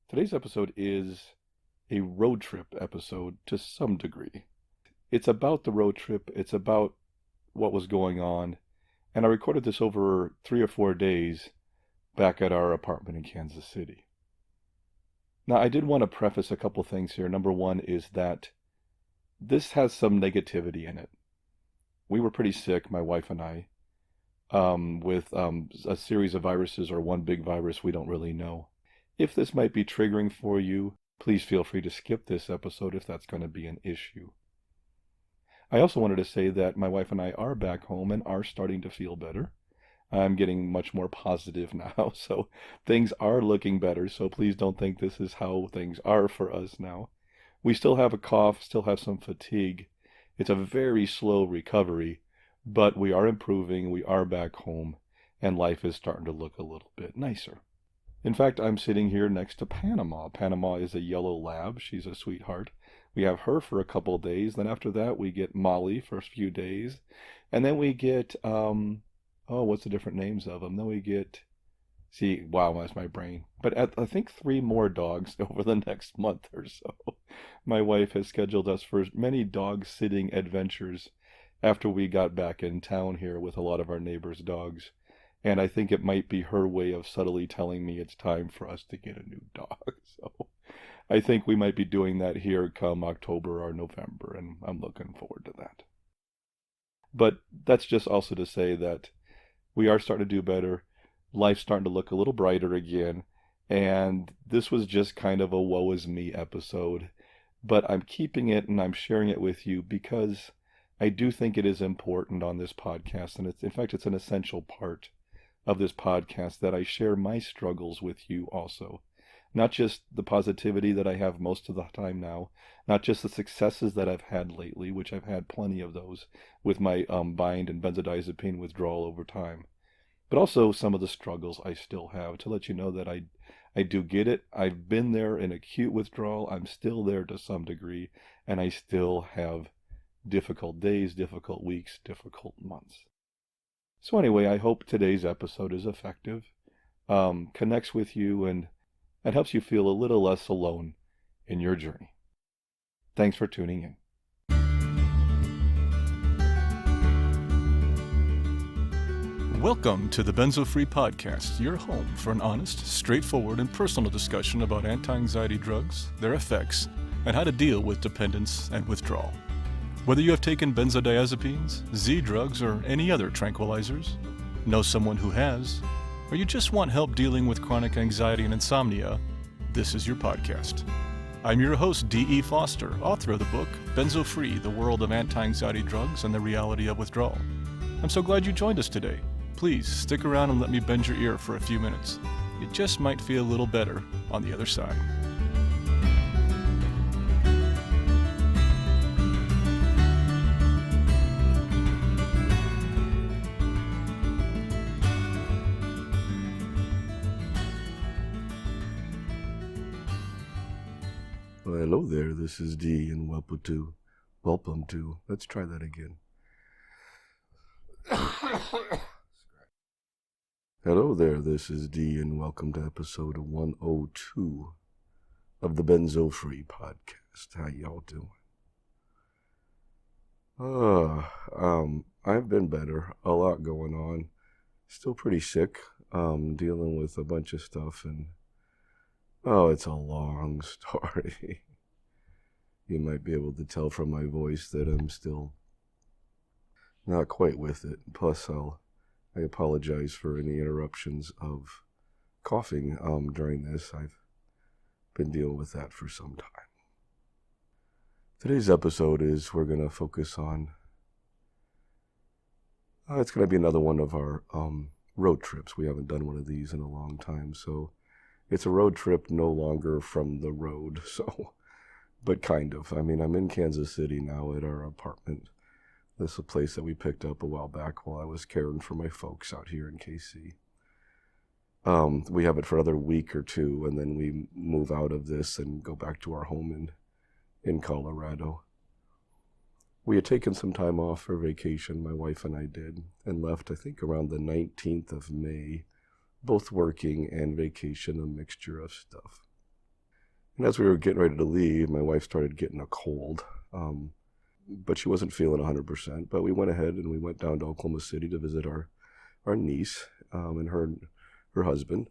Today's episode is a road trip episode to some degree. It's about the road trip, it's about what was going on, and I recorded this over 3 or 4 days back at our apartment in Kansas City. Now, I did want to preface a couple things here. Number one is that this has some negativity in it. We were pretty sick, my wife and I, with a series of viruses or one big virus we don't really know. If this might be triggering for you, please feel free to skip this episode if that's going to be an issue. I also wanted to say that my wife and I are back home and are starting to feel better. I'm getting much more positive now, so things are looking better, so please don't think this is how things are for us now. We still have a cough, still have some fatigue. It's a very slow recovery, but we are improving, we are back home, and life is starting to look a little bit nicer. In fact, I'm sitting here next to Panama. Panama is a yellow lab. She's a sweetheart. We have her for a couple of days. Then after that, we get Molly for a few days. And then we get, what's the different names of them? Then we get, wow, that's my brain. But I think 3 more dogs over the next month or so. My wife has scheduled us for many dog-sitting adventures after we got back in town here with a lot of our neighbors' dogs. And I think it might be her way of subtly telling me it's time for us to get a new dog. So I think we might be doing that here come October or November, and I'm looking forward to that. But that's just also to say that we are starting to do better. Life's starting to look a little brighter again. And this was just kind of a woe is me episode. But I'm keeping it and I'm sharing it with you because I do think it is important on this podcast. And in fact, it's an essential part of this podcast that I share my struggles with you also. Not just the positivity that I have most of the time now, not just the successes that I've had lately, which I've had plenty of those with my BIND and benzodiazepine withdrawal over time, but also some of the struggles I still have, to let you know that I do get it. I've been there in acute withdrawal. I'm still there to some degree, and I still have difficult days, difficult weeks, difficult months. So anyway, I hope today's episode is effective, connects with you, and helps you feel a little less alone in your journey. Thanks for tuning in. Welcome to the Benzo Free Podcast, your home for an honest, straightforward, and personal discussion about anti-anxiety drugs, their effects, and how to deal with dependence and withdrawal. Whether you have taken benzodiazepines, Z drugs, or any other tranquilizers, know someone who has, or you just want help dealing with chronic anxiety and insomnia, this is your podcast. I'm your host, D.E. Foster, author of the book, Benzo Free, The World of Anti-Anxiety Drugs and the Reality of Withdrawal. I'm so glad you joined us today. Please stick around and let me bend your ear for a few minutes. It just might feel a little better on the other side. Well, hello there, this is D, and welcome to, let's try that again. Hello there, this is D, and welcome to episode 102 of the Benzo Free Podcast. How y'all doing? I've been better, a lot going on, still pretty sick, dealing with a bunch of stuff, and it's a long story. You might be able to tell from my voice that I'm still not quite with it. Plus, I apologize for any interruptions of coughing during this. I've been dealing with that for some time. Today's episode is we're going to focus on, it's going to be another one of our road trips. We haven't done one of these in a long time, so it's a road trip no longer from the road, but kind of. I mean, I'm in Kansas City now at our apartment. This is a place that we picked up a while back while I was caring for my folks out here in KC. We have it for another week or two, and then we move out of this and go back to our home in Colorado. We had taken some time off for vacation, my wife and I did, and left, I think, around the 19th of May, both working and vacation, a mixture of stuff. And as we were getting ready to leave, my wife started getting a cold, but she wasn't feeling 100%. But we went ahead and we went down to Oklahoma City to visit our niece and her husband,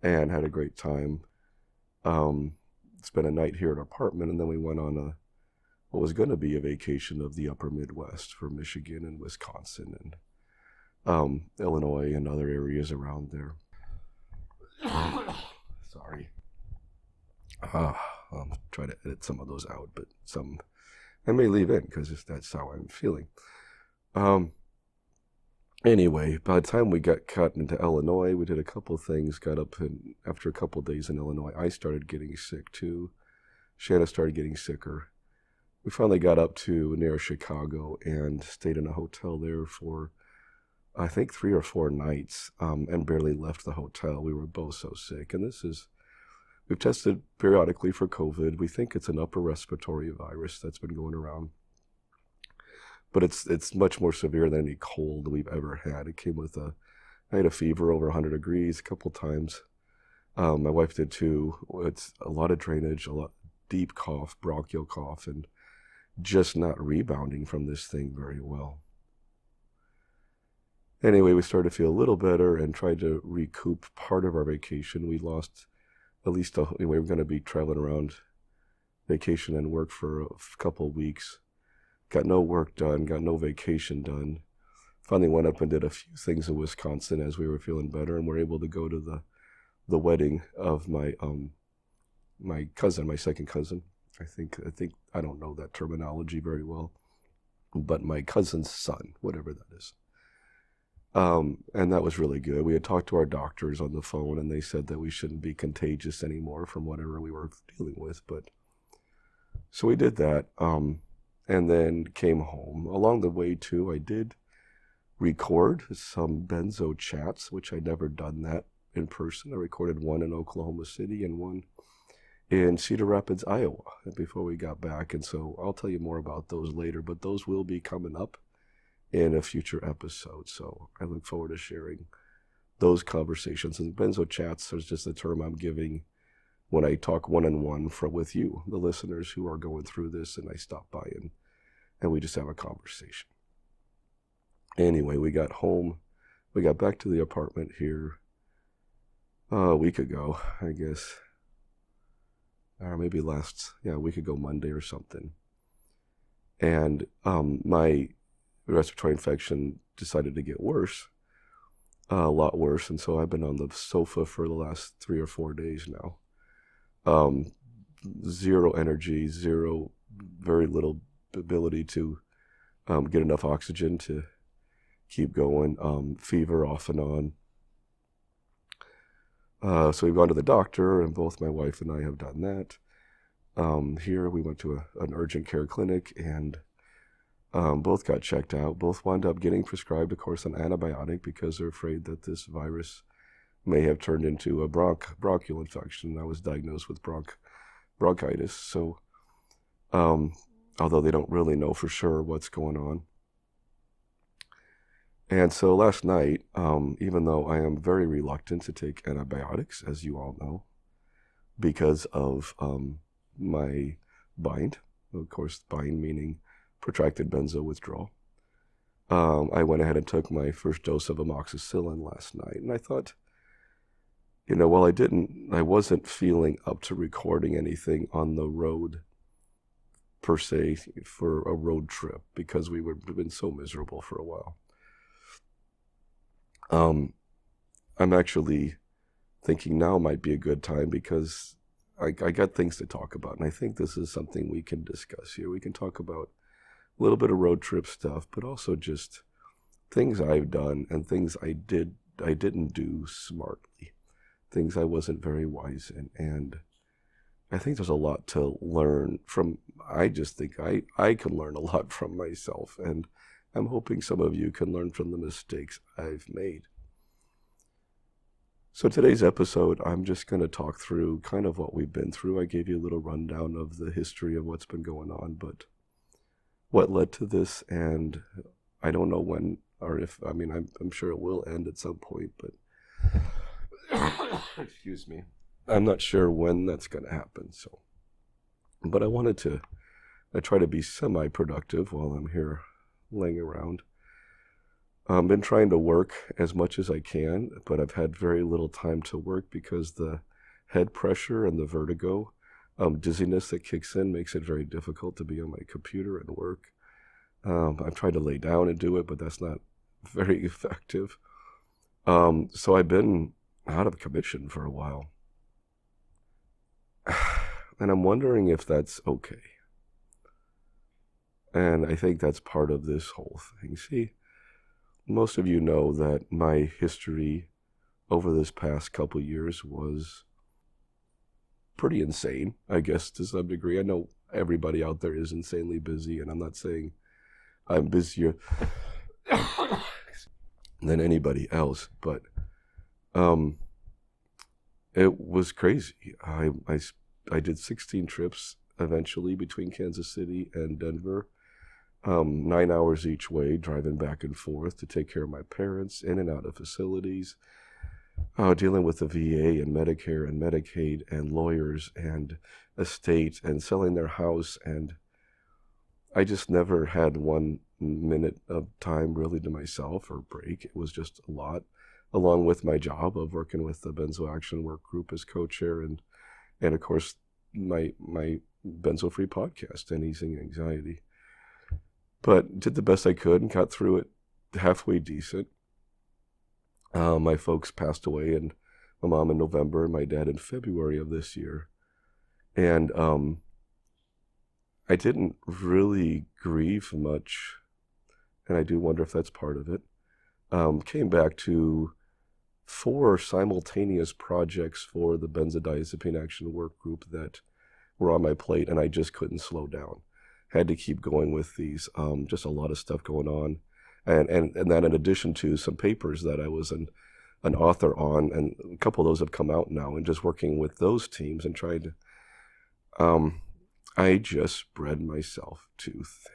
and had a great time. Spent a night here at our apartment, and then we went on what was going to be a vacation of the upper Midwest for Michigan and Wisconsin and Illinois and other areas around there. Sorry. I'll try to edit some of those out, but some I may leave in because that's how I'm feeling. Anyway, by the time we got cut into Illinois, we did a couple of things, got up, and after a couple of days in Illinois, I started getting sick too. Shanna started getting sicker. We finally got up to near Chicago and stayed in a hotel there for, I think, 3 or 4 nights, and barely left the hotel. We were both so sick. And we've tested periodically for COVID. We think it's an upper respiratory virus that's been going around. But it's much more severe than any cold we've ever had. It came with I had a fever over 100 degrees a couple times. My wife did too. It's a lot of drainage, a lot deep cough, bronchial cough, and just not rebounding from this thing very well. Anyway, we started to feel a little better and tried to recoup part of our vacation. We lost at least we were going to be traveling around vacation and work for a couple of weeks. Got no work done, got no vacation done. Finally went up and did a few things in Wisconsin as we were feeling better, and were able to go to the wedding of my cousin, my second cousin. I think I don't know that terminology very well, but my cousin's son, whatever that is. And that was really good. We had talked to our doctors on the phone, and they said that we shouldn't be contagious anymore from whatever we were dealing with. But so we did that, and then came home. Along the way too, I did record some Benzo Chats, which I'd never done that in person. I recorded one in Oklahoma City and one in Cedar Rapids, Iowa, before we got back. And so I'll tell you more about those later, but those will be coming up in a future episode. So I look forward to sharing those conversations. And Benzo Chats is just a term I'm giving when I talk one-on-one with you, the listeners who are going through this, and I stop by and we just have a conversation. Anyway, we got home. We got back to the apartment here a week ago, I guess. Or maybe a week ago Monday or something. And my respiratory infection decided to get worse, a lot worse. And so I've been on the sofa for the last 3 or 4 days now. Zero energy, very little ability to get enough oxygen to keep going, fever off and on. So we've gone to the doctor, and both my wife and I have done that. Here we went to an urgent care clinic, and both got checked out. Both wound up getting prescribed, of course, an antibiotic because they're afraid that this virus may have turned into a bronchial infection. I was diagnosed with bronchitis. So, although they don't really know for sure what's going on. And so last night, even though I am very reluctant to take antibiotics, as you all know, because of my BIND, of course, BIND meaning protracted benzo withdrawal, I went ahead and took my first dose of amoxicillin last night. And I thought, while I wasn't feeling up to recording anything on the road per se for a road trip because we've been so miserable for a while. I'm actually thinking now might be a good time because I got things to talk about, and I think this is something we can discuss here. We can talk about a little bit of road trip stuff, but also just things I've done and things I didn't do smartly, things I wasn't very wise in, and I think there's a lot to learn from. I just think I can learn a lot from myself, and I'm hoping some of you can learn from the mistakes I've made. So today's episode, I'm just going to talk through kind of what we've been through. I gave you a little rundown of the history of what's been going on, but what led to this, and I don't know when or if, I'm sure it will end at some point, but excuse me, I'm not sure when that's going to happen. So But I try to be semi-productive while I'm here laying around. I've been trying to work as much as I can, but I've had very little time to work because the head pressure and the vertigo, dizziness that kicks in makes it very difficult to be on my computer and work. I've tried to lay down and do it, but that's not very effective. So I've been out of commission for a while. And I'm wondering if that's okay. And I think that's part of this whole thing. See, most of you know that my history over this past couple years was pretty insane, I guess, to some degree. I know everybody out there is insanely busy, and I'm not saying I'm busier than anybody else, but it was crazy. I did 16 trips eventually between Kansas City and Denver, 9 hours each way, driving back and forth to take care of my parents, in and out of facilities, dealing with the VA and Medicare and Medicaid and lawyers and estate and selling their house. And I just never had 1 minute of time really to myself or break. It was just a lot, along with my job of working with the Benzo Action Work Group as co-chair and of course my Benzo Free podcast and easing anxiety. But did the best I could and got through it halfway decent. My folks passed away, and my mom in November and my dad in February of this year. And I didn't really grieve much, and I do wonder if that's part of it. Came back to 4 simultaneous projects for the Benzodiazepine Action Work Group that were on my plate, and I just couldn't slow down. Had to keep going with these, just a lot of stuff going on. And then in addition to some papers that I was an author on, and a couple of those have come out now, and just working with those teams and trying to, I just spread myself too thin.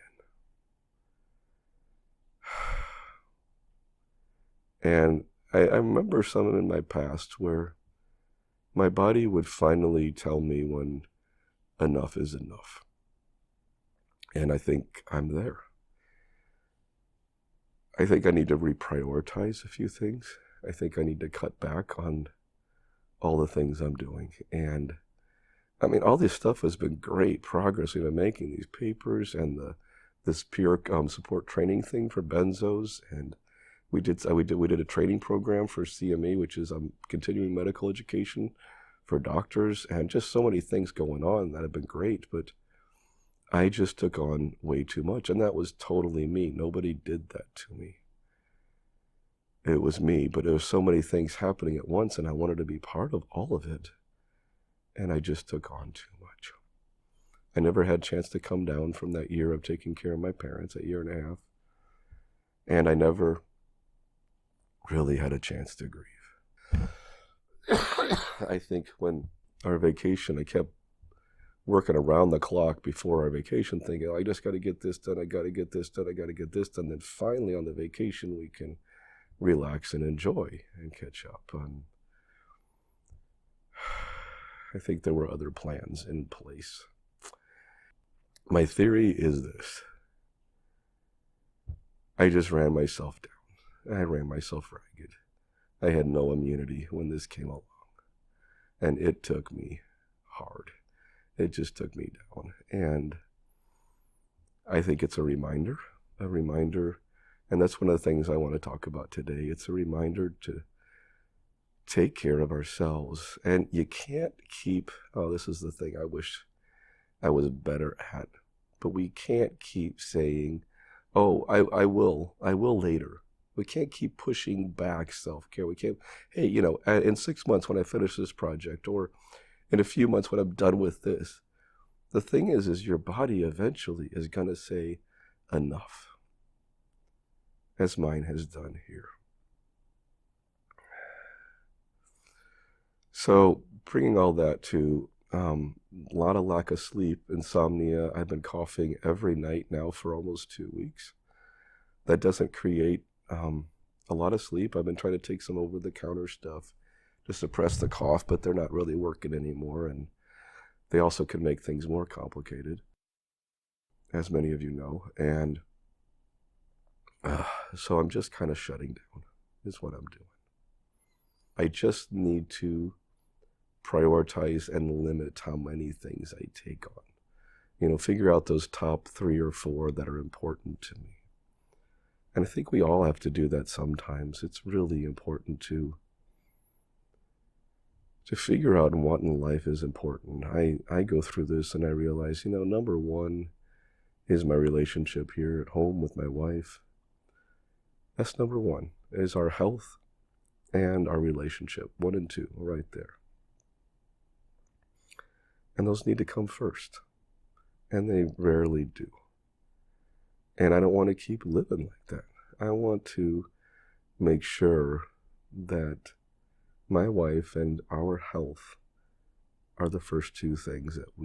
And I remember some in my past where my body would finally tell me when enough is enough. And I think I'm there. I think I need to reprioritize a few things. I think I need to cut back on all the things I'm doing. And I mean, all this stuff has been great progress we've been making, these papers and this peer support training thing for Benzos. And we did a training program for CME, which is continuing medical education for doctors, and just so many things going on that have been great. But I just took on way too much, and that was totally me. Nobody did that to me. It was me, but there were so many things happening at once, and I wanted to be part of all of it, and I just took on too much. I never had a chance to come down from that year of taking care of my parents, a year and a half, and I never really had a chance to grieve. I think when our vacation, I kept working around the clock before our vacation, thinking, I just got to get this done, I got to get this done, I got to get this done. Then finally on the vacation, we can relax and enjoy and catch up. And I think there were other plans in place. My theory is this. I just ran myself down. I ran myself ragged. I had no immunity when this came along. And it took me hard. It just took me down. And I think it's a reminder, and that's one of the things I want to talk about today. It's a reminder to take care of ourselves. And you can't keep, this is the thing I wish I was better at, but we can't keep saying, I will later. We can't keep pushing back self-care. We can't, hey, in 6 months when I finish this project, or in a few months when I'm done with this. The thing is your body eventually is going to say enough, as mine has done here. So bringing all that to a lot of lack of sleep, insomnia. I've been coughing every night now for almost 2 weeks. That doesn't create a lot of sleep. I've been trying to take some over-the-counter stuff to suppress the cough, but they're not really working anymore. And they also can make things more complicated, as many of you know. And so I'm just kind of shutting down is what I'm doing. I just need to prioritize and limit how many things I take on. Figure out those top 3 or 4 that are important to me. And I think we all have to do that sometimes. It's really important to figure out what in life is important. I go through this and I realize, number 1 is my relationship here at home with my wife. That's number 1, is our health and our relationship. 1 and 2, right there. And those need to come first. And they rarely do. And I don't want to keep living like that. I want to make sure that my wife and our health are the first 2 things that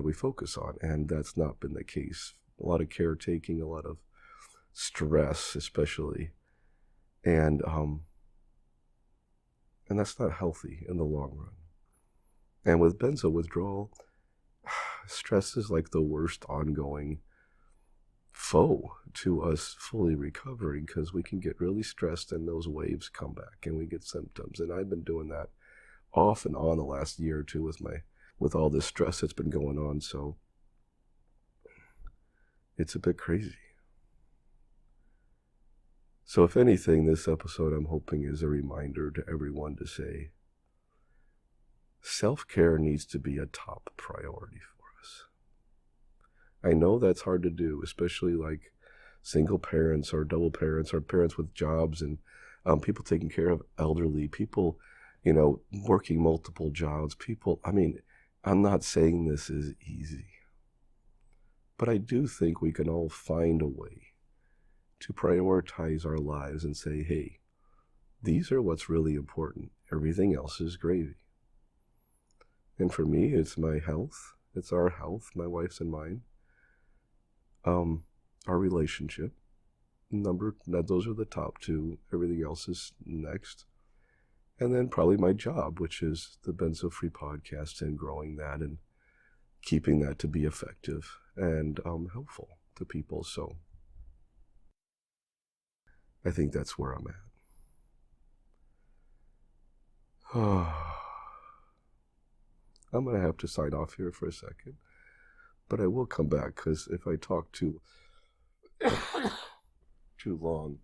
we focus on. And that's not been the case. A lot of caretaking, a lot of stress especially. And that's not healthy in the long run. And with benzo withdrawal, stress is like the worst ongoing foe to us fully recovering, because we can get really stressed and those waves come back and we get symptoms. And I've been doing that off and on the last year or 2 with all this stress that's been going on. So it's a bit crazy. So if anything, this episode I'm hoping is a reminder to everyone to say, self-care needs to be a top priority for us. I know that's hard to do, especially like single parents or double parents or parents with jobs and people taking care of elderly people, working multiple jobs. I'm not saying this is easy, but I do think we can all find a way to prioritize our lives and say, hey, these are what's really important. Everything else is gravy. And for me, it's my health. It's our health, my wife's and mine. Our relationship. Those are the top 2. Everything else is next. And then probably my job, which is the Benzo Free podcast, and growing that and keeping that to be effective and helpful to people. So I think that's where I'm at. I'm going to have to sign off here for a second, but I will come back, because if I talk too long,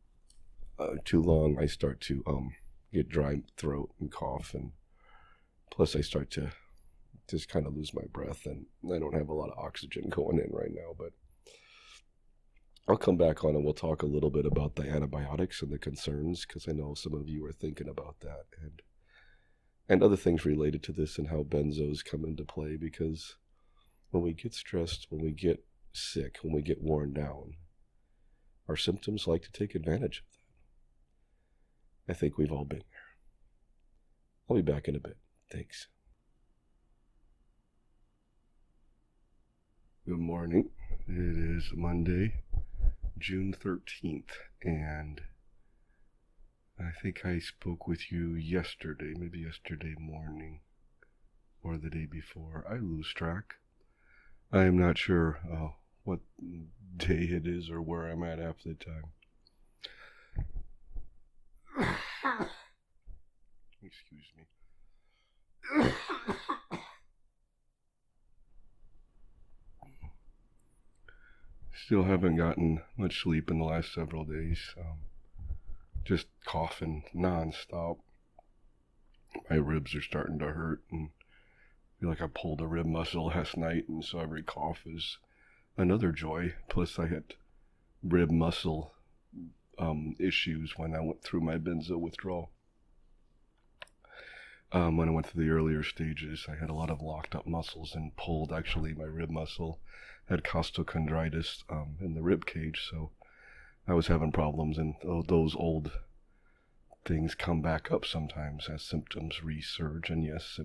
I start to get dry throat and cough, and plus I start to just kind of lose my breath, and I don't have a lot of oxygen going in right now. But I'll come back on and we'll talk a little bit about the antibiotics and the concerns, because I know some of you are thinking about that, and other things related to this and how benzos come into play, because when we get stressed, when we get sick, when we get worn down, our symptoms like to take advantage of that. I think we've all been there. I'll be back in a bit. Thanks. Good morning. It is Monday, June 13th, and I think I spoke with you yesterday, maybe yesterday morning or the day before. I lose track. I am not sure what day it is or where I'm at half the time. Excuse me. Still haven't gotten much sleep in the last several days. Just coughing nonstop. My ribs are starting to hurt, and I feel like I pulled a rib muscle last night, and so every cough is another joy. Plus I had rib muscle issues when I went through my benzo withdrawal. When I went through the earlier stages, I had a lot of locked up muscles and pulled. Actually, my rib muscle had costochondritis in the rib cage, so I was having problems, and those old things come back up sometimes as symptoms resurge. And yes,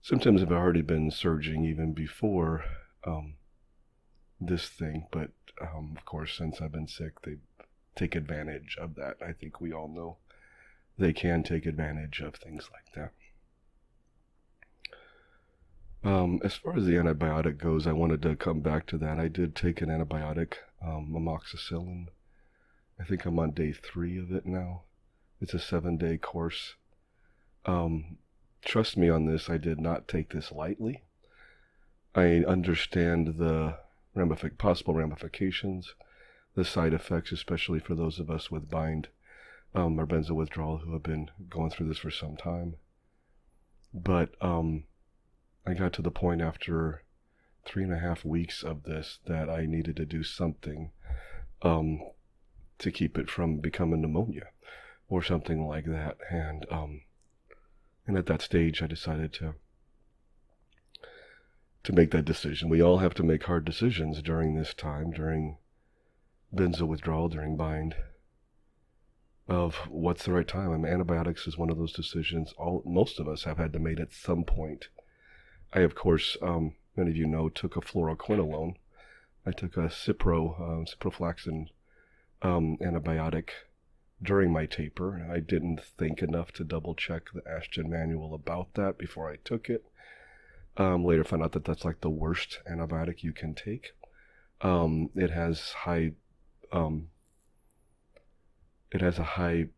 symptoms have already been surging even before this thing, but of course, since I've been sick, they take advantage of that. I think we all know they can take advantage of things like that. As far as the antibiotic goes, I wanted to come back to that. I did take an antibiotic, amoxicillin. I think I'm on day 3 of it now. It's a 7-day course. Trust me on this, I did not take this lightly. I understand the possible ramifications, the side effects, especially for those of us with BIND or benzo withdrawal who have been going through this for some time. But I got to the point after 3.5 weeks of this that I needed to do something to keep it from becoming pneumonia or something like that. And at that stage, I decided to make that decision. We all have to make hard decisions during this time, during benzo withdrawal, during BIND, of what's the right time. I mean, antibiotics is one of those decisions most of us have had to make at some point. I, of course, many of you know, took a fluoroquinolone. I took a ciprofloxacin antibiotic during my taper. I didn't think enough to double check the Ashton manual about that before I took it. Later found out that that's like the worst antibiotic you can take. It has a high,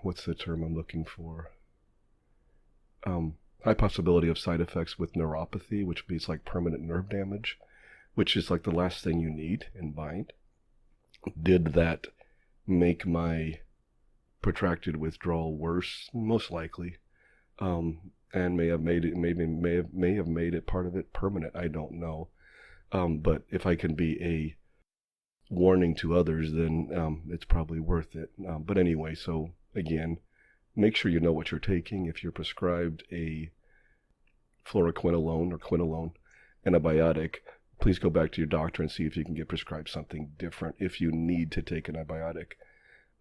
what's the term I'm looking for? High possibility of side effects with neuropathy, which means like permanent nerve damage, which is like the last thing you need in BIND. Did that make my protracted withdrawal worse? Most likely. And may have made it part of it permanent. I don't know. But if I can be a warning to others, then it's probably worth it. But anyway, so again, make sure you know what you're taking. If you're prescribed a fluoroquinolone or quinolone antibiotic, please go back to your doctor and see if you can get prescribed something different if you need to take an antibiotic.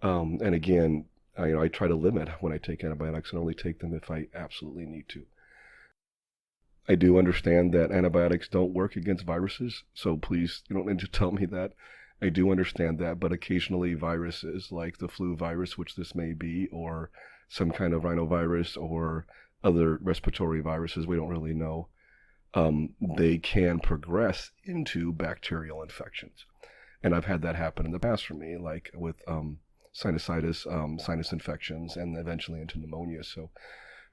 And again, I try to limit when I take antibiotics and only take them if I absolutely need to. I do understand that antibiotics don't work against viruses, so please, you don't need to tell me that. I do understand that, but occasionally viruses like the flu virus, which this may be, or some kind of rhinovirus or other respiratory viruses, we don't really know, they can progress into bacterial infections. And I've had that happen in the past for me, like with sinusitis, sinus infections, and eventually into pneumonia. So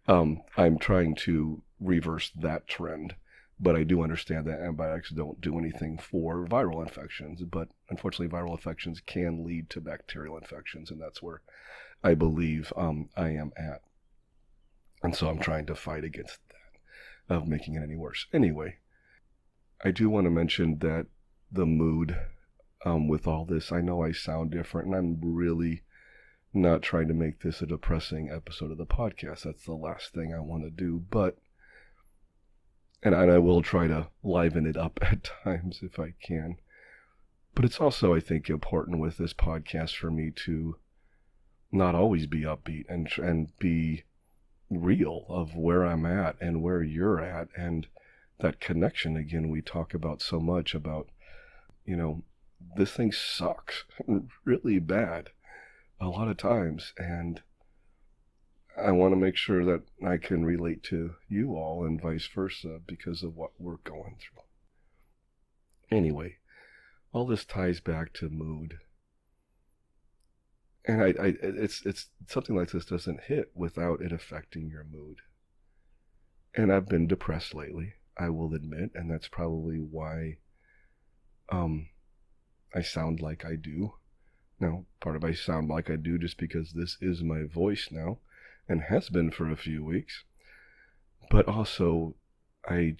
I'm trying to reverse that trend, but I do understand that antibiotics don't do anything for viral infections, but unfortunately viral infections can lead to bacterial infections, and that's where I believe I am at. And so I'm trying to fight against that, of making it any worse. Anyway, I do want to mention that the mood with all this, I know I sound different, and I'm really not trying to make this a depressing episode of the podcast. That's the last thing I want to do, but and I will try to liven it up at times if I can. But it's also, I think, important with this podcast for me to not always be upbeat and be real of where I'm at and where you're at, and that connection again we talk about so much about, this thing sucks really bad a lot of times, and I want to make sure that I can relate to you all and vice versa because of what we're going through. Anyway, all this ties back to mood. And it's something like this doesn't hit without it affecting your mood. And I've been depressed lately, I will admit, and that's probably why I sound like I do. Now, part of I sound like I do just because this is my voice now, and has been for a few weeks. But also, I've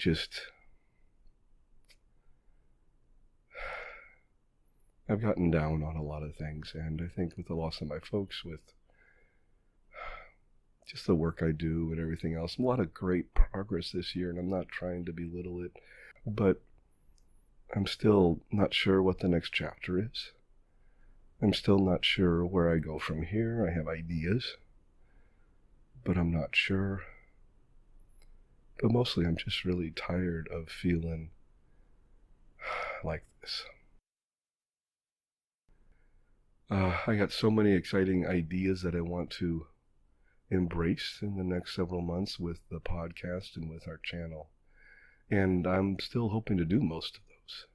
gotten down on a lot of things, and I think with the loss of my folks, with just the work I do and everything else, a lot of great progress this year, and I'm not trying to belittle it, but I'm still not sure what the next chapter is. I'm still not sure where I go from here. I have ideas, but I'm not sure. But mostly I'm just really tired of feeling like this. I got so many exciting ideas that I want to embrace in the next several months with the podcast and with our channel. And I'm still hoping to do most of those.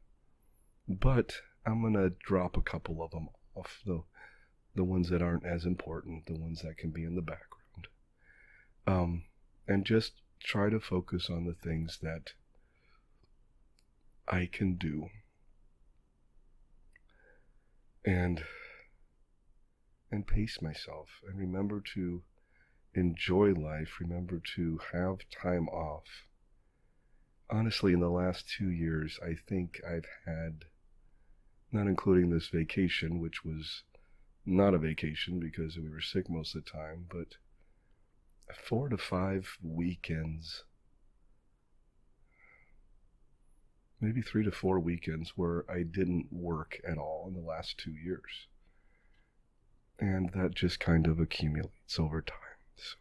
But I'm going to drop a couple of them off, the ones that aren't as important, the ones that can be in the background. And just try to focus on the things that I can do. And pace myself, and remember to enjoy life, remember to have time off. Honestly, in the last 2 years, I think I've had, not including this vacation, which was not a vacation because we were sick most of the time, but 4 to 5 weekends, maybe 3 to 4 weekends where I didn't work at all in the last 2 years. And that just kind of accumulates over time. So,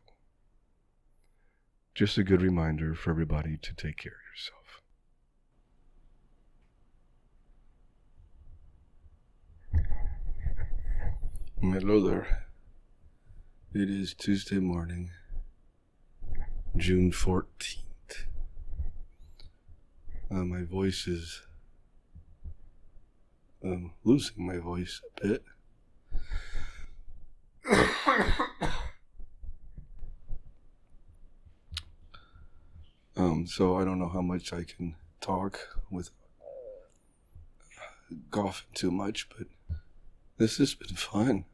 just a good reminder for everybody to take care of yourself. Hello there. It is Tuesday morning, June 14th. My voice is losing my voice a bit. So I don't know how much I can talk without coughing too much, but this has been fun.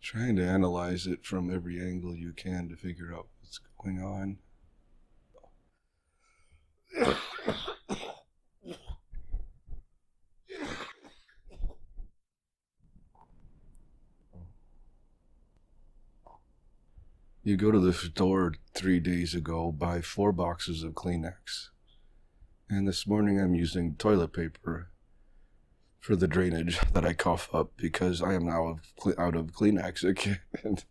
Trying to analyze it from every angle you can to figure out what's going on. You go to the store 3 days ago, buy 4 boxes of Kleenex. And this morning I'm using toilet paper for the drainage that I cough up because I am now out of Kleenex again. And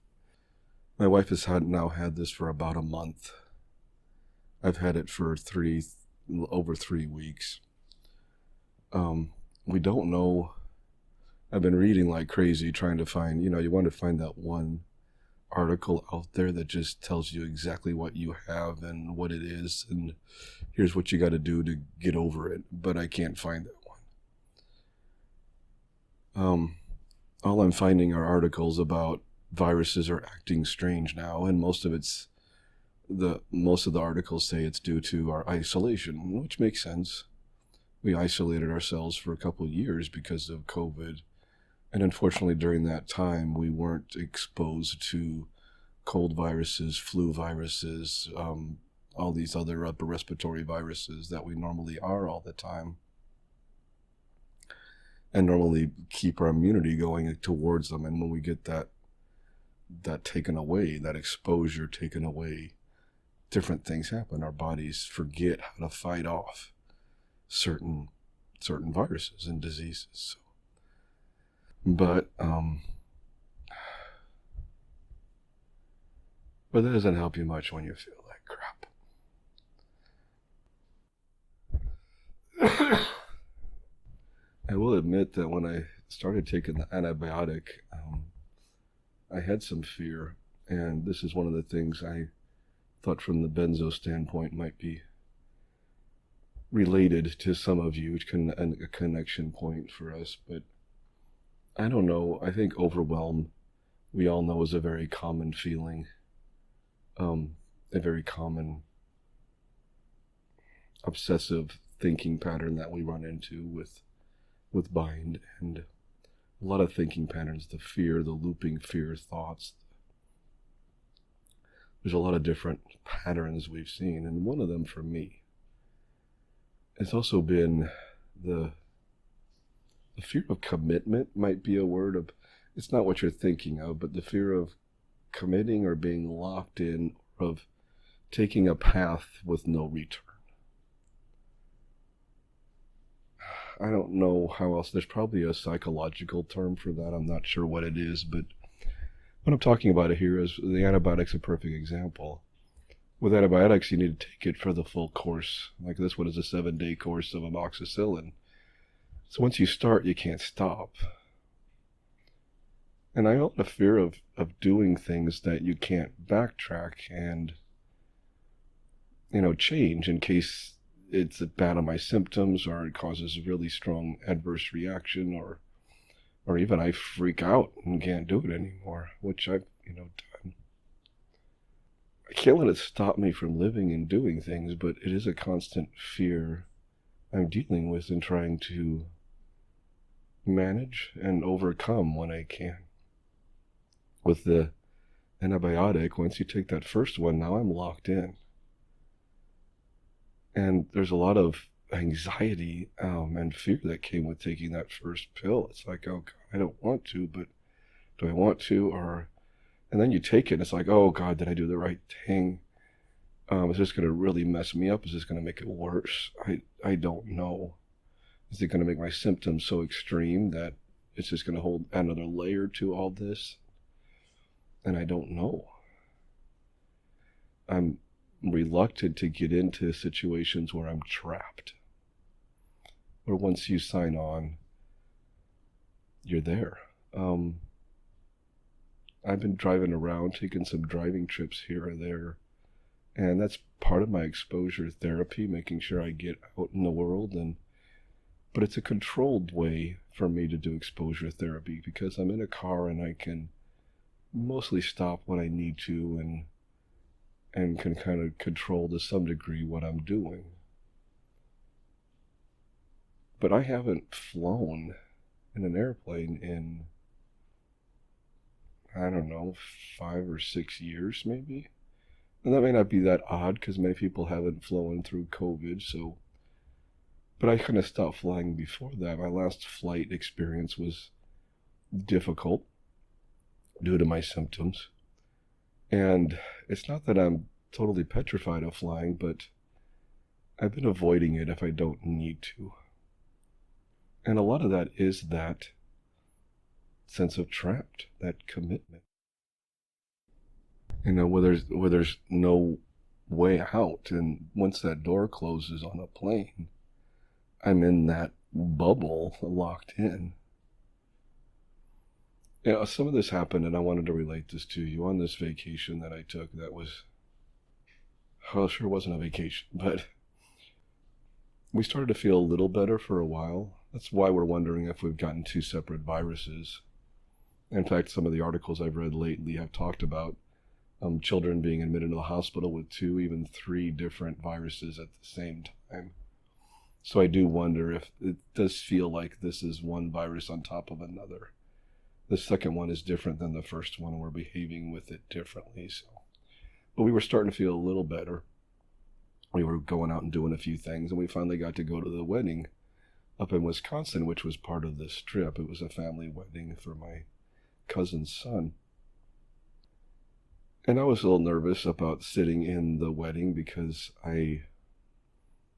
my wife has now had this for about a month. I've had it for over 3 weeks. We don't know. I've been reading like crazy trying to find, you want to find that one article out there that just tells you exactly what you have and what it is and here's what you got to do to get over it, but I can't find that one. All I'm finding are articles about viruses are acting strange now, and most of the articles say it's due to our isolation, which makes sense. We isolated ourselves for a couple of years because of COVID. And unfortunately, during that time, we weren't exposed to cold viruses, flu viruses, all these other upper respiratory viruses that we normally are all the time, and normally keep our immunity going towards them. And when we get that taken away, that exposure taken away, different things happen. Our bodies forget how to fight off certain viruses and diseases. So. But that doesn't help you much when you feel like crap. I will admit that when I started taking the antibiotic, I had some fear, and this is one of the things I thought from the benzo standpoint might be related to some of you, a connection point for us, but I don't know. I think overwhelm, we all know, is a very common feeling, a very common obsessive thinking pattern that we run into with BIND, and a lot of thinking patterns, the fear, the looping fear thoughts. There's a lot of different patterns we've seen, and one of them for me has also been the fear of commitment. Might be a word of, it's not what you're thinking of, but the fear of committing or being locked in, of taking a path with no return. I don't know how else. There's probably a psychological term for that. I'm not sure what it is, but what I'm talking about here is the antibiotics, a perfect example. With antibiotics, you need to take it for the full course. Like this one is a 7-day course of amoxicillin. So once you start, you can't stop. And I have a fear of doing things that you can't backtrack, and change in case it's bad on my symptoms or it causes really strong adverse reaction, or even I freak out and can't do it anymore, which I've, done. I can't let it stop me from living and doing things, but it is a constant fear I'm dealing with and trying to manage and overcome when I can. With the antibiotic, once you take that first one, now I'm locked in. And there's a lot of anxiety and fear that came with taking that first pill. It's like, oh God, I don't want to, but do I want to? And then you take it and it's like, oh God, did I do the right thing? Is this going to really mess me up? Is this going to make it worse? I don't know. Is it going to make my symptoms so extreme that it's just going to hold another layer to all this? And I don't know. I'm reluctant to get into situations where I'm trapped. Where once you sign on, you're there. I've been driving around, taking some driving trips here or there, and that's part of my exposure therapy, making sure I get out in the world. But it's a controlled way for me to do exposure therapy because I'm in a car and I can mostly stop when I need to and can kind of control to some degree what I'm doing. But I haven't flown in an airplane in, I don't know, 5 or 6 years maybe. And that may not be that odd because many people haven't flown through COVID, but I kind of stopped flying before that. My last flight experience was difficult due to my symptoms. And it's not that I'm totally petrified of flying, but I've been avoiding it if I don't need to. And a lot of that is that sense of trapped, that commitment. Where there's no way out, and once that door closes on a plane, I'm in that bubble locked in. Some of this happened, and I wanted to relate this to you on this vacation that I took. That was, well, it sure wasn't a vacation, but we started to feel a little better for a while. That's why we're wondering if we've gotten 2 separate viruses. In fact, some of the articles I've read lately have talked about children being admitted to the hospital with 2, even 3 different viruses at the same time. So I do wonder if it does feel like this is one virus on top of another. The second one is different than the first one, and we're behaving with it differently. But we were starting to feel a little better. We were going out and doing a few things, and we finally got to go to the wedding up in Wisconsin, which was part of this trip. It was a family wedding for my cousin's son. And I was a little nervous about sitting in the wedding because I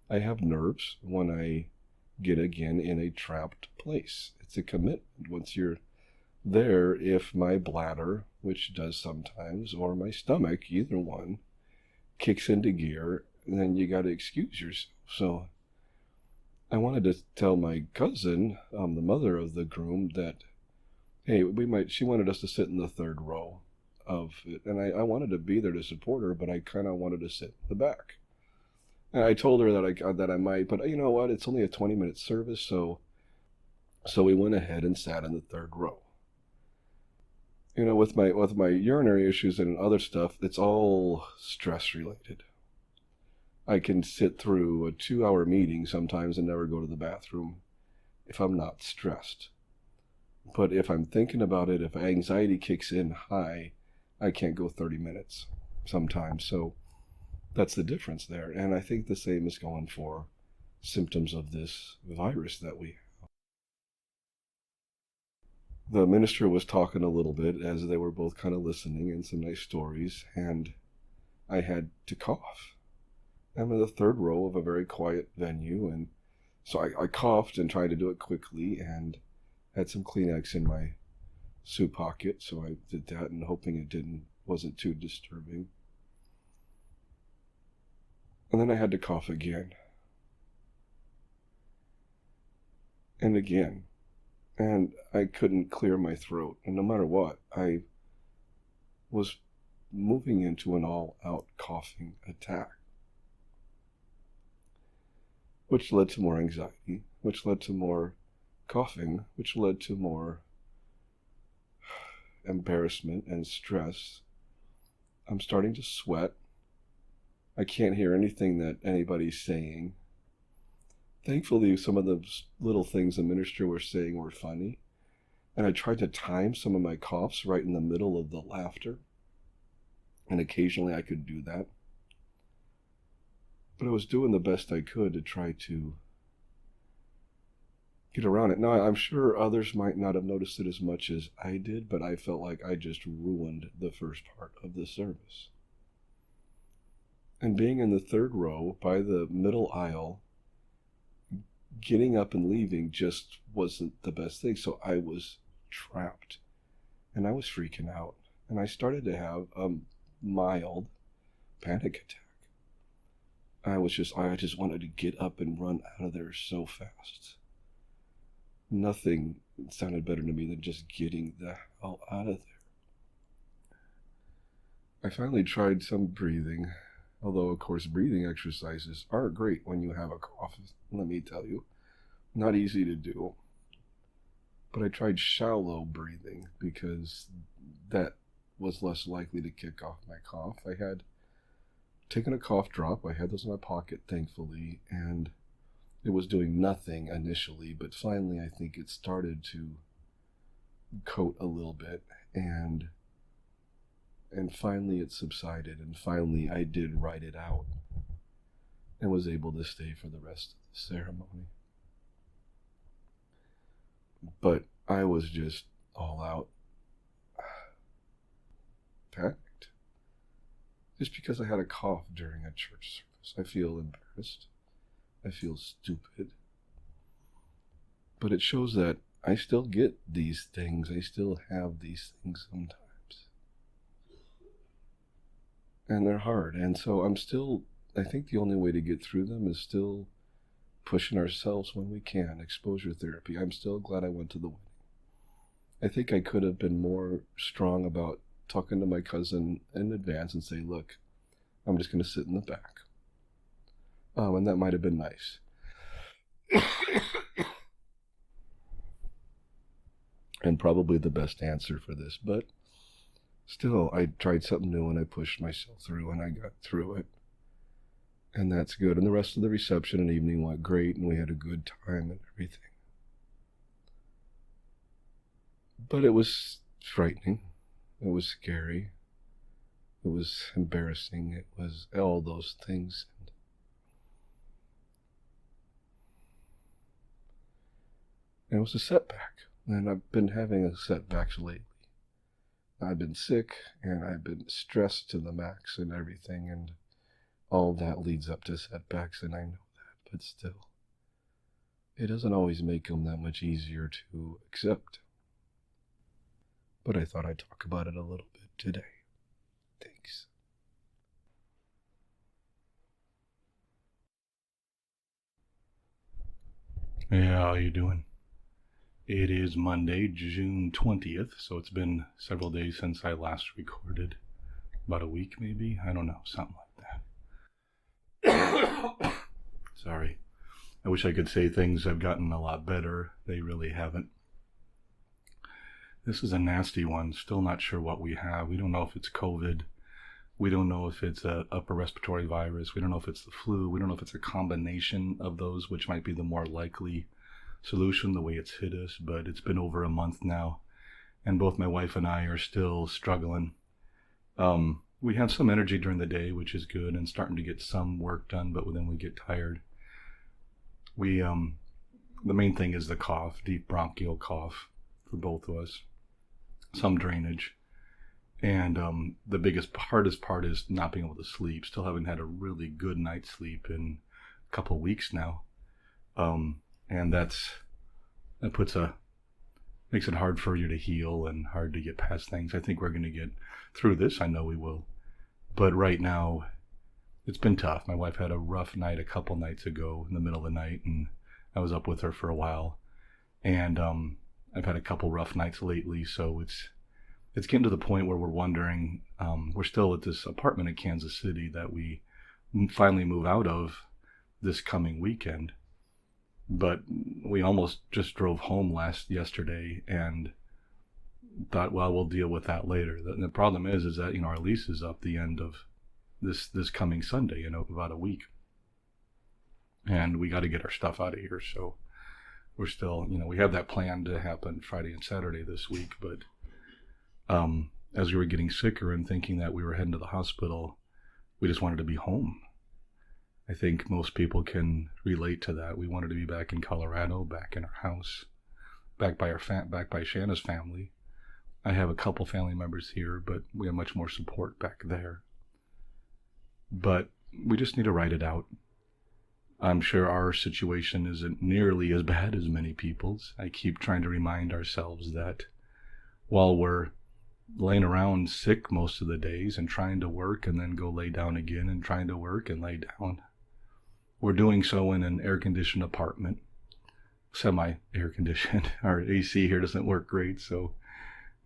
have nerves when I get again in a trapped place. It's a commitment. Once you're there, if my bladder, which does sometimes, or my stomach, either one, kicks into gear, then you got to excuse yourself. So I wanted to tell my cousin, the mother of the groom, that, hey, she wanted us to sit in the 3rd row of it. And I wanted to be there to support her, but I kind of wanted to sit in the back. And I told her that I might, but you know what? It's only a 20-minute service, so we went ahead and sat in the 3rd row. With my urinary issues and other stuff, it's all stress related. I can sit through a 2-hour meeting sometimes and never go to the bathroom if I'm not stressed. But if I'm thinking about it, if anxiety kicks in high, I can't go 30 minutes sometimes. So that's the difference there. And I think the same is going for symptoms of this virus that we have. The minister was talking a little bit as they were both kind of listening, and some nice stories, and I had to cough. I'm in the 3rd row of a very quiet venue, and so I coughed and tried to do it quickly and had some Kleenex in my suit pocket, so I did that and hoping it wasn't too disturbing. And then I had to cough again. And again. And I couldn't clear my throat. And no matter what, I was moving into an all-out coughing attack. which led to more anxiety, which led to more coughing, which led to more embarrassment and stress. I'm starting to sweat. I can't hear anything that anybody's saying. Thankfully, some of the little things the minister was saying were funny, and I tried to time some of my coughs right in the middle of the laughter, and occasionally I could do that. But I was doing the best I could to try to get around it. Now, I'm sure others might not have noticed it as much as I did, but I felt like I just ruined the first part of the service. And being in the third row by the middle aisle, getting up and leaving just wasn't the best thing. So I was trapped and I was freaking out. And I started to have a mild panic attack. I just wanted to get up and run out of there so fast. Nothing sounded better to me than just getting the hell out of there. I finally tried some breathing, although of course breathing exercises aren't great when you have a cough, let me tell you. Not easy to do. But I tried shallow breathing because that was less likely to kick off my cough. I had taken a cough drop. I had those in my pocket, thankfully, and it was doing nothing initially, but finally I think it started to coat a little bit, and finally it subsided, and finally I did write it out and was able to stay for the rest of the ceremony. But I was just all out panicked. Just because I had a cough during a church service, I feel embarrassed. I feel stupid. But it shows that I still get these things. I still have these things sometimes. And they're hard. And so I think the only way to get through them is still pushing ourselves when we can. Exposure therapy. I'm still glad I went to the wedding. I think I could have been more strong about talking to my cousin in advance and say, look, I'm just going to sit in the back. And that might have been nice. And probably the best answer for this, but still, I tried something new and I pushed myself through and I got through it. And that's good. And the rest of the reception and evening went great and we had a good time and everything. But it was frightening. It was scary. It was embarrassing. It was all those things. And it was a setback. And I've been having setbacks lately. I've been sick and I've been stressed to the max and everything, and all that leads up to setbacks, and I know that, but still, it doesn't always make them that much easier to accept. But I thought I'd talk about it a little bit today. Thanks. Yeah, how you doing? It is Monday, June 20th, so it's been several days since I last recorded. About a week, maybe? I don't know, something like that. Sorry. I wish I could say things have gotten a lot better. They really haven't. This is a nasty one. Still not sure what we have. We don't know if it's COVID. We don't know if it's an upper respiratory virus. We don't know if it's the flu. We don't know if it's a combination of those, which might be the more likely solution the way it's hit us. But it's been over a month now, and both my wife and I are still struggling. We have some energy during the day, which is good, and starting to get some work done, but then we get tired. The main thing is the cough, deep bronchial cough for both of us, some drainage. And the hardest part is not being able to sleep. Still haven't had a really good night's sleep in a couple of weeks now. And that makes it hard for you to heal and hard to get past things. I think we're going to get through this. I know we will. But right now, it's been tough. My wife had a rough night a couple nights ago in the middle of the night, and I was up with her for a while. And I've had a couple rough nights lately, so it's getting to the point where we're wondering, we're still at this apartment in Kansas City that we finally move out of this coming weekend. But we almost just drove home yesterday and thought, well, we'll deal with that later. The problem is that, our lease is up the end of this coming Sunday, about a week. And we got to get our stuff out of here. So we're still, we have that plan to happen Friday and Saturday this week. But as we were getting sicker and thinking that we were heading to the hospital, we just wanted to be home. I think most people can relate to that. We wanted to be back in Colorado, back in our house, back by Shanna's family. I have a couple family members here, but we have much more support back there. But we just need to write it out. I'm sure our situation isn't nearly as bad as many people's. I keep trying to remind ourselves that while we're laying around sick most of the days and trying to work and then go lay down again and trying to work and lay down, we're doing so in an air-conditioned apartment, semi-air conditioned. Our AC here doesn't work great, so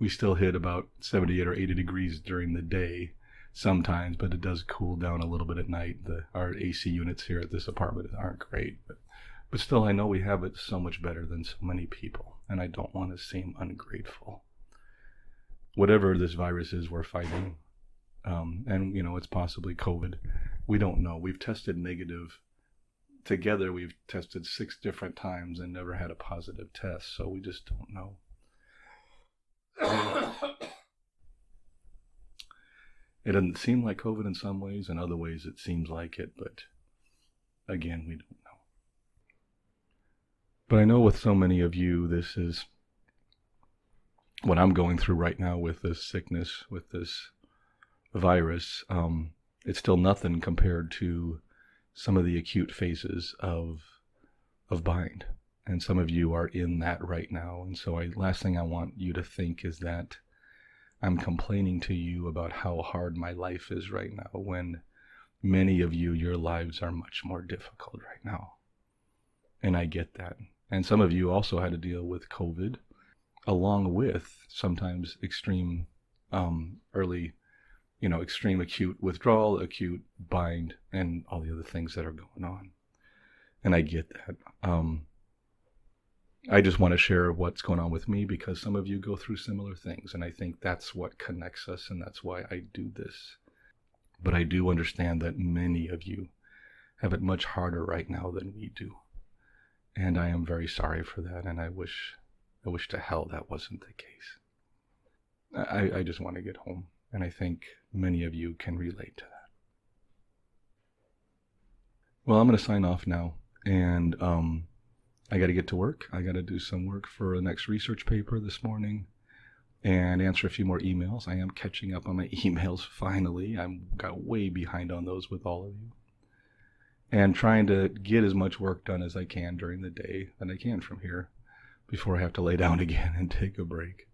we still hit about 78 or 80 degrees during the day sometimes, but it does cool down a little bit at night. Our AC units here at this apartment aren't great, but still I know we have it so much better than so many people, and I don't want to seem ungrateful. Whatever this virus is we're fighting, and it's possibly COVID, we don't know. We've tested negative. Together, we've tested 6 different times and never had a positive test, so we just don't know. It doesn't seem like COVID in some ways, in other ways it seems like it, but again, we don't know. But I know with so many of you, this is what I'm going through right now with this sickness, with this virus. It's still nothing compared to some of the acute phases of BIND. And some of you are in that right now. And so last thing I want you to think is that I'm complaining to you about how hard my life is right now, when many of you, your lives are much more difficult right now. And I get that. And some of you also had to deal with COVID, along with sometimes extreme extreme acute withdrawal, acute BIND, and all the other things that are going on. And I get that. I just want to share what's going on with me because some of you go through similar things, and I think that's what connects us, and that's why I do this. But I do understand that many of you have it much harder right now than we do. And I am very sorry for that, and I wish to hell that wasn't the case. I just want to get home, and I think many of you can relate to that. Well, I'm going to sign off now, and I got to get to work. I got to do some work for the next research paper this morning and answer a few more emails. I am catching up on my emails finally. I got way behind on those with all of you. And trying to get as much work done as I can during the day that I can from here before I have to lay down again and take a break.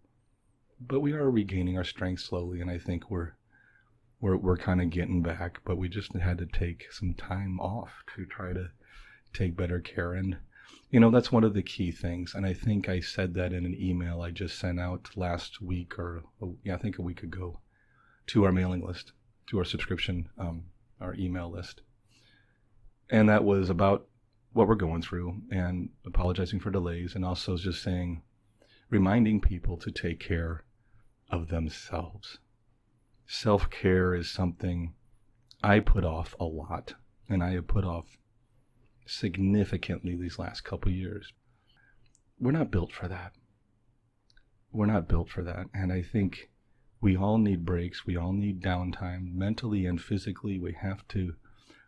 But we are regaining our strength slowly, and I think we're kind of getting back, but we just had to take some time off to try to take better care. And that's one of the key things. And I think I said that in an email I just sent out last week, I think a week ago, to our mailing list, to our subscription, our email list. And that was about what we're going through and apologizing for delays, and also just reminding people to take care of themselves. Self-care is something I put off a lot, and I have put off significantly these last couple years. We're not built for that. And I think we all need breaks. We all need downtime, mentally and physically. We have to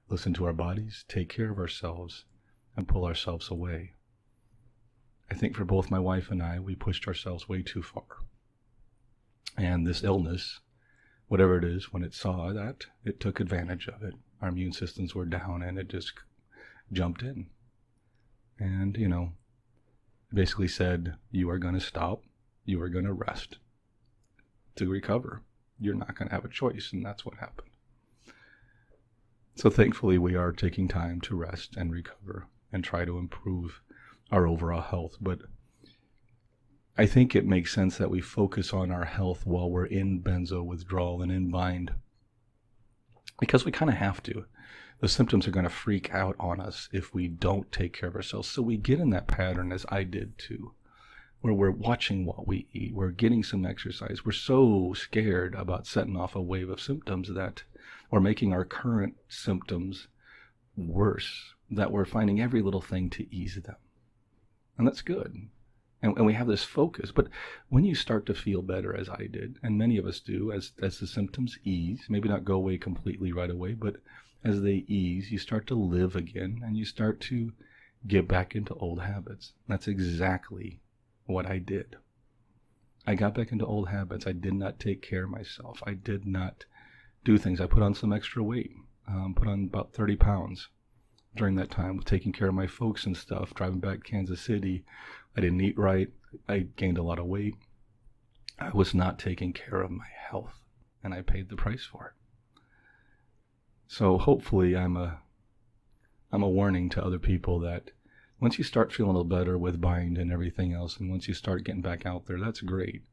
listen to our bodies, take care of ourselves, and pull ourselves away. I think for both my wife and I, we pushed ourselves way too far. And this illness, whatever it is, when it saw that, it took advantage of it. Our immune systems were down, and it just jumped in. And, basically said, you are going to stop. You are going to rest to recover. You're not going to have a choice, and that's what happened. So thankfully, we are taking time to rest and recover and try to improve our overall health. But I think it makes sense that we focus on our health while we're in benzo withdrawal and in BIND. because we kind of have to. The symptoms are going to freak out on us if we don't take care of ourselves. So we get in that pattern, as I did too, where we're watching what we eat, we're getting some exercise. We're so scared about setting off a wave of symptoms that we're making our current symptoms worse, that we're finding every little thing to ease them. And that's good. And we have this focus. But when you start to feel better, as I did, and many of us do, as the symptoms ease, maybe not go away completely right away, but as they ease, you start to live again, and you start to get back into old habits. That's exactly what I did. I got back into old habits. I did not take care of myself. I did not do things. I put on some extra weight, put on about 30 pounds during that time, taking care of my folks and stuff, driving back to Kansas City. I didn't eat right. I gained a lot of weight. I was not taking care of my health, and I paid the price for it. So hopefully I'm a warning to other people that once you start feeling a little better with BIND and everything else, and once you start getting back out there, that's great.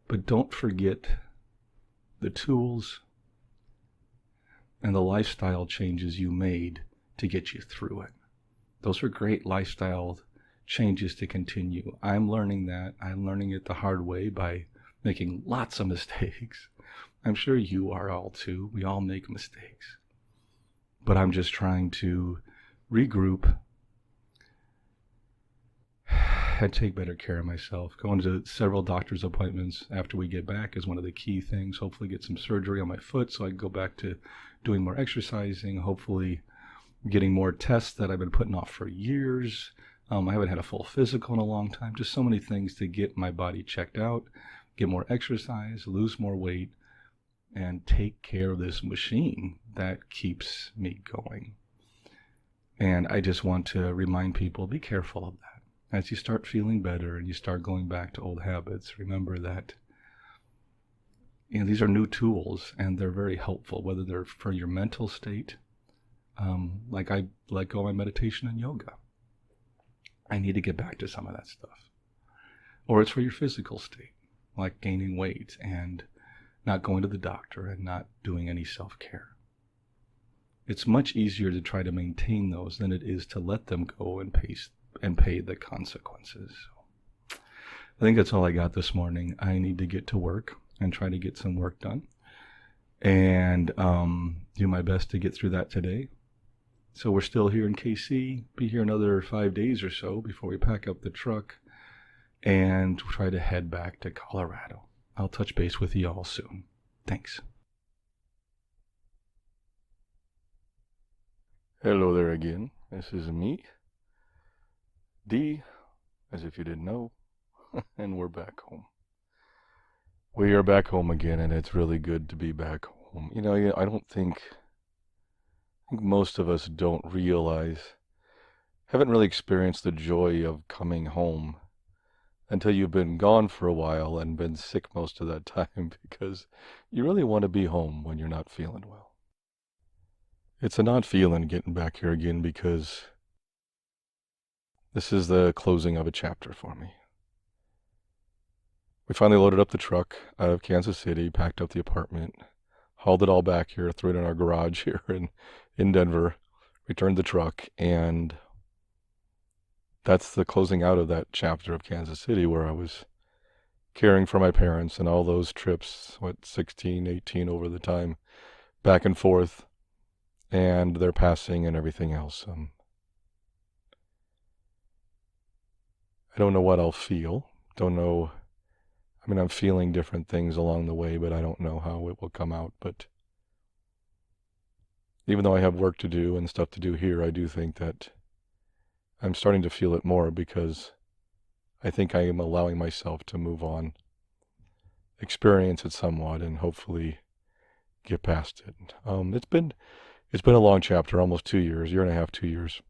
But don't forget the tools and the lifestyle changes you made to get you through it. Those are great lifestyle changes to continue. I'm learning that. I'm learning it the hard way by making lots of mistakes. I'm sure you are all too. We all make mistakes. But I'm just trying to regroup and take better care of myself. Going to several doctor's appointments after we get back is one of the key things. Hopefully get some surgery on my foot so I can go back to doing more exercising. Hopefully getting more tests that I've been putting off for years. I haven't had a full physical in a long time. Just so many things to get my body checked out, get more exercise, lose more weight, and take care of this machine that keeps me going. And I just want to remind people, be careful of that. As you start feeling better and you start going back to old habits, remember that these are new tools and they're very helpful, whether they're for your mental state, like I let go of my meditation and yoga. I need to get back to some of that stuff. Or it's for your physical state, like gaining weight and not going to the doctor and not doing any self-care. It's much easier to try to maintain those than it is to let them go and pay the consequences. So I think that's all I got this morning. I need to get to work and try to get some work done and do my best to get through that today. So we're still here in KC, be here another 5 days or so before we pack up the truck and try to head back to Colorado. I'll touch base with you all soon. Thanks. Hello there again. This is me, D, as if you didn't know, and we're back home. We are back home again, and it's really good to be back home. I think most of us don't realize, haven't really experienced the joy of coming home until you've been gone for a while and been sick most of that time, because you really want to be home when you're not feeling well. It's an odd feeling getting back here again, because this is the closing of a chapter for me. We finally loaded up the truck out of Kansas City, packed up the apartment, hauled it all back here, threw it in our garage here in Denver, returned the truck, and that's the closing out of that chapter of Kansas City where I was caring for my parents and all those trips, 16, 18 over the time, back and forth, and their passing and everything else. I don't know what I'll feel. Don't know. I'm feeling different things along the way, but I don't know how it will come out. But even though I have work to do and stuff to do here, I do think that I'm starting to feel it more, because I think I am allowing myself to move on, experience it somewhat, and hopefully get past it. It's been a long chapter, almost 2 years, year and a half, 2 years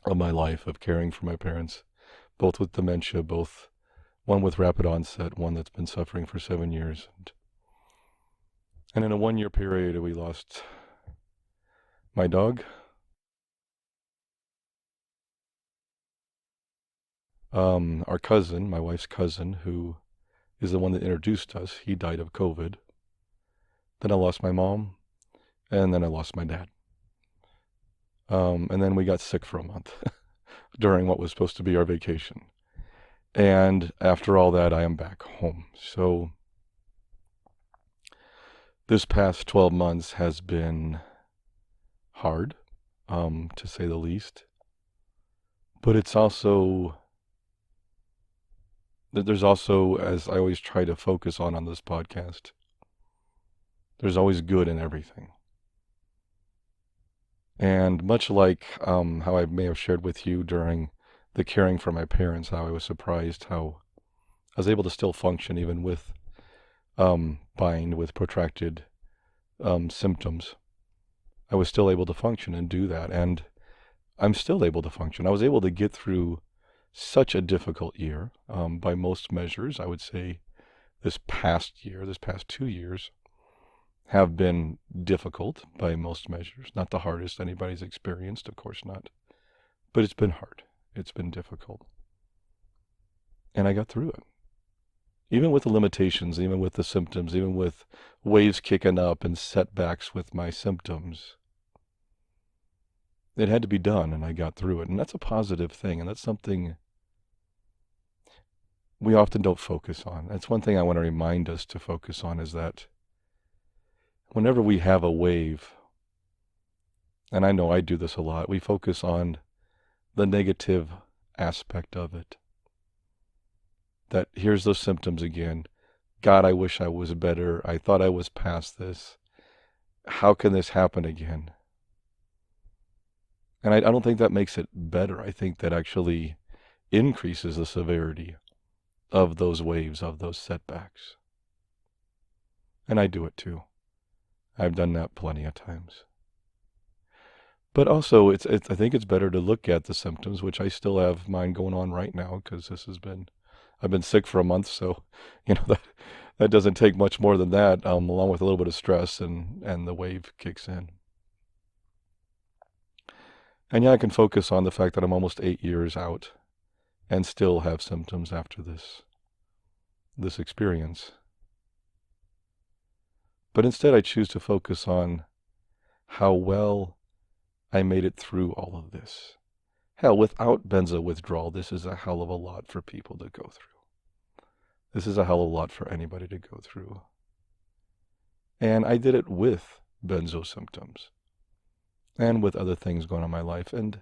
of my life of caring for my parents, both with dementia, one with rapid onset, one that's been suffering for 7 years. And in a 1 year period, we lost my dog, our cousin, my wife's cousin, who is the one that introduced us. He died of COVID. Then I lost my mom, and then I lost my dad. And then we got sick for a month during what was supposed to be our vacation. And after all that, I am back home. So this past 12 months has been hard, to say the least. But it's also, there's also, as I always try to focus on this podcast, there's always good in everything. And much like how I may have shared with you during the caring for my parents, how I was surprised how I was able to still function even with BIND, with protracted symptoms. I was still able to function and do that, and I'm still able to function. I was able to get through such a difficult year by most measures. I would say this past 2 years, have been difficult by most measures. Not the hardest anybody's experienced, of course not. But it's been hard. It's been difficult. And I got through it. Even with the limitations, even with the symptoms, even with waves kicking up and setbacks with my symptoms, it had to be done, and I got through it. And that's a positive thing, and that's something we often don't focus on. That's one thing I want to remind us to focus on, is that whenever we have a wave, and I know I do this a lot, we focus on the negative aspect of it. That here's those symptoms again. God, I wish I was better. I thought I was past this. How can this happen again? And I don't think that makes it better. I think that actually increases the severity of those waves, of those setbacks. And I do it too. I've done that plenty of times. But also, I think it's better to look at the symptoms, which I still have mine going on right now, because I've been sick for a month, so that doesn't take much more than that, along with a little bit of stress, and the wave kicks in. And yeah, I can focus on the fact that I'm almost 8 years out and still have symptoms after this experience. But instead I choose to focus on how well I made it through all of this. Hell, without benzo withdrawal, this is a hell of a lot for people to go through. This is a hell of a lot for anybody to go through. And I did it with benzo symptoms and with other things going on in my life. And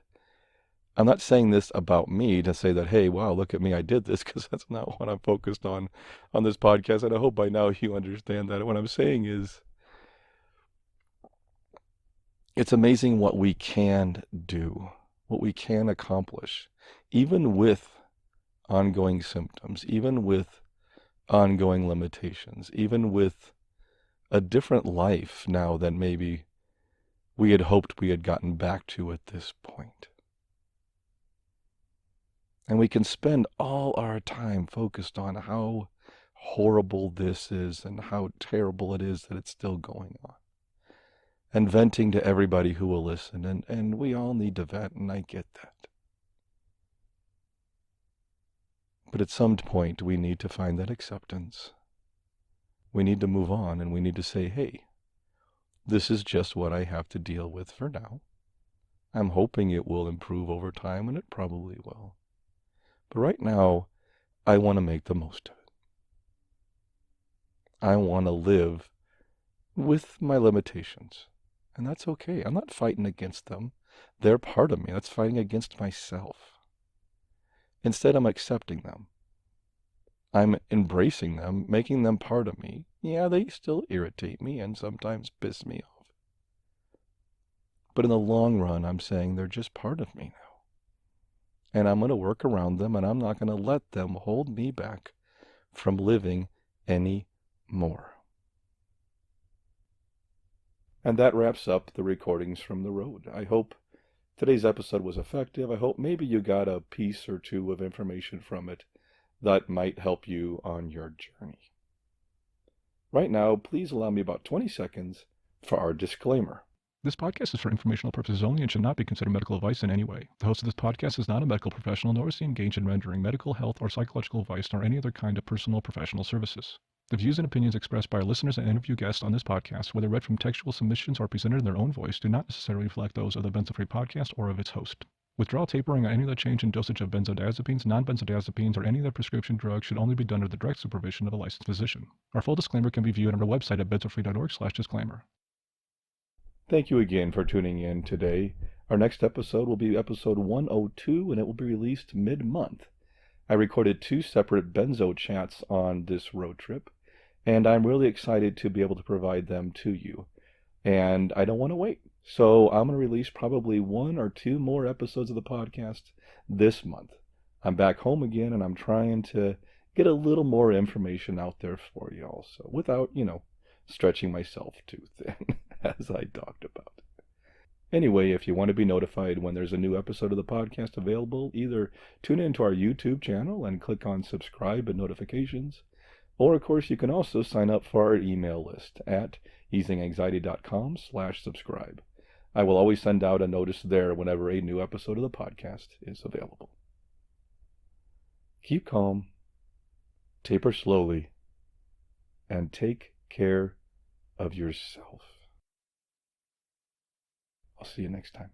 I'm not saying this about me to say that, hey, wow, look at me, I did this, because that's not what I'm focused on this podcast. And I hope by now you understand that. What I'm saying is, it's amazing what we can do, what we can accomplish, even with ongoing symptoms, even with ongoing limitations, even with a different life now than maybe we had hoped we had gotten back to at this point. And we can spend all our time focused on how horrible this is and how terrible it is that it's still going on. And venting to everybody who will listen. And we all need to vent, and I get that. But at some point, we need to find that acceptance. We need to move on, and we need to say, hey, this is just what I have to deal with for now. I'm hoping it will improve over time, and it probably will. But right now, I want to make the most of it. I want to live with my limitations. And that's okay. I'm not fighting against them. They're part of me. That's fighting against myself. Instead, I'm accepting them. I'm embracing them, making them part of me. Yeah, they still irritate me and sometimes piss me off. But in the long run, I'm saying they're just part of me now. And I'm going to work around them, and I'm not going to let them hold me back from living any more. And that wraps up the recordings from the road. I hope today's episode was effective. I hope maybe you got a piece or two of information from it that might help you on your journey. Right now, please allow me about 20 seconds for our disclaimer. This podcast is for informational purposes only and should not be considered medical advice in any way. The host of this podcast is not a medical professional, nor is he engaged in rendering medical, health, or psychological advice, nor any other kind of personal or professional services. The views and opinions expressed by our listeners and interview guests on this podcast, whether read from textual submissions or presented in their own voice, do not necessarily reflect those of the Benzo Free podcast or of its host. Withdrawal, tapering, or any other change in dosage of benzodiazepines, non-benzodiazepines, or any other prescription drug should only be done under the direct supervision of a licensed physician. Our full disclaimer can be viewed on our website at benzofree.org/disclaimer. Thank you again for tuning in today. Our next episode will be episode 102, and it will be released mid-month. I recorded 2 separate Benzo Chats on this road trip, and I'm really excited to be able to provide them to you. And I don't want to wait. So I'm going to release probably 1 or 2 more episodes of the podcast this month. I'm back home again, and I'm trying to get a little more information out there for you also, without, stretching myself too thin, as I talked about. Anyway, if you want to be notified when there's a new episode of the podcast available, either tune into our YouTube channel and click on subscribe and notifications, or of course you can also sign up for our email list at easinganxiety.com/subscribe. I will always send out a notice there whenever a new episode of the podcast is available. Keep calm, taper slowly, and take care of yourself. I'll see you next time.